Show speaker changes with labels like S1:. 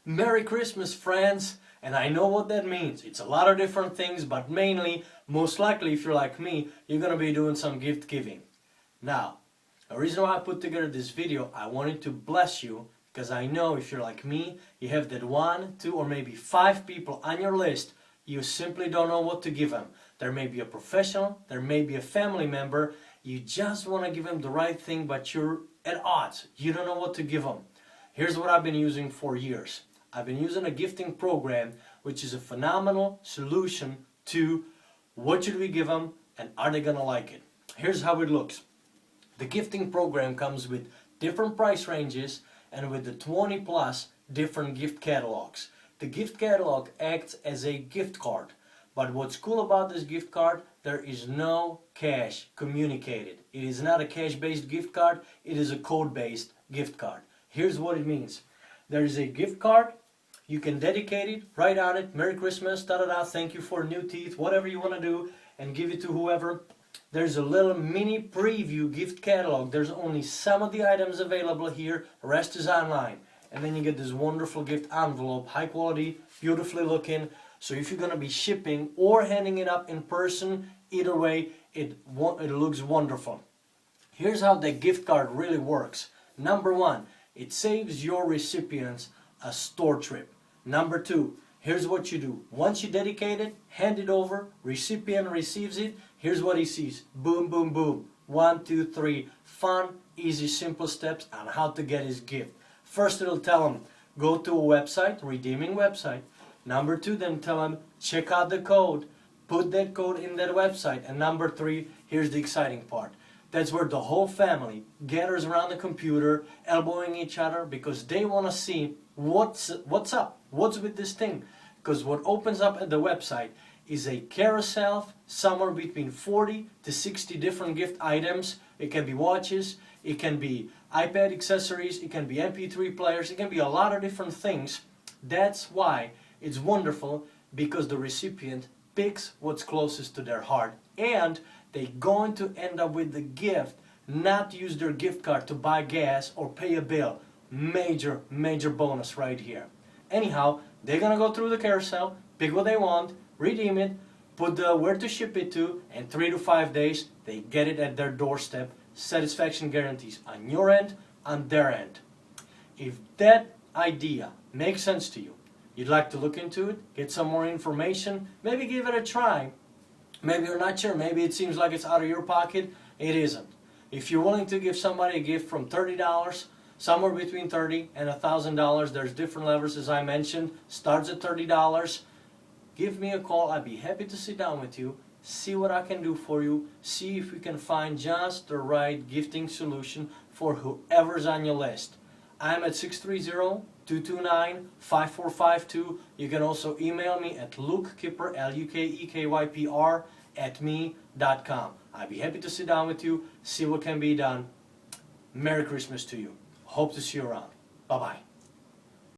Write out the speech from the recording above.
S1: Merry Christmas, friends! And I know what that means. It's a lot of different things, but mainly, most likely, if you're like me, you're gonna be doing some gift giving. Now, the reason why I put together this video, I wanted to bless you, because I know if you're like me, you have that 1, 2, or maybe 5 people on your list, you simply don't know what to give them. There may be a professional, there may be a family member, you just want to give them the right thing, but you're at odds. You don't know what to give them. Here's what I've been using for years. I've been using a gifting program, which is a phenomenal solution to what should we give them and are they gonna like it. Here's how it looks. The gifting program comes with different price ranges and with the 20 plus different gift catalogs. The gift catalog acts as a gift card. But what's cool about this gift card, there is no cash communicated. It is not a cash-based gift card, it is a code-based gift card. Here's what it means. There is a gift card, you can dedicate it, write on it, Merry Christmas, da-da-da, thank you for new teeth, whatever you want to do, and give it to whoever. There's a little mini preview gift catalog. There's only some of the items available here, the rest is online. And then you get this wonderful gift envelope, high quality, beautifully looking. So if you're going to be shipping or handing it up in person, either way, it looks wonderful. Here's how the gift card really works. Number 1, it saves your recipients a store trip. Number 2, here's what you do. Once you dedicate it, hand it over, recipient receives it, here's what he sees. Boom, boom, boom. 1, 2, 3. Fun, easy, simple steps on how to get his gift. First, it'll tell him, go to a website, redeeming website. Number 2, then tell him, check out the code. Put that code in that website. And number 3, here's the exciting part. That's where the whole family gathers around the computer, elbowing each other, because they want to see what's up, what's with this thing. Because what opens up at the website is a carousel, somewhere between 40 to 60 different gift items. It can be watches, it can be iPad accessories, it can be MP3 players, it can be a lot of different things. That's why it's wonderful, because the recipient picks what's closest to their heart, and they're going to end up with the gift, not use their gift card to buy gas or pay a bill. Major, major bonus right here. Anyhow, they're gonna go through the carousel, pick what they want, redeem it, put the where to ship it to, and 3 to 5 days, they get it at their doorstep. Satisfaction guarantees on your end, on their end. If that idea makes sense to you, you'd like to look into it, get some more information, maybe give it a try. Maybe you're not sure, maybe it seems like it's out of your pocket, it isn't. If you're willing to give somebody a gift from $30, somewhere between $30 and $1,000, there's different levels as I mentioned, starts at $30. Give me a call, I'd be happy to sit down with you, see what I can do for you, see if we can find just the right gifting solution for whoever's on your list. I'm at 630-229-5452. You can also email me at lukekeyper, LUKEKYPR, @me.com. I'd be happy to sit down with you, see what can be done. Merry Christmas to you. Hope to see you around. Bye-bye.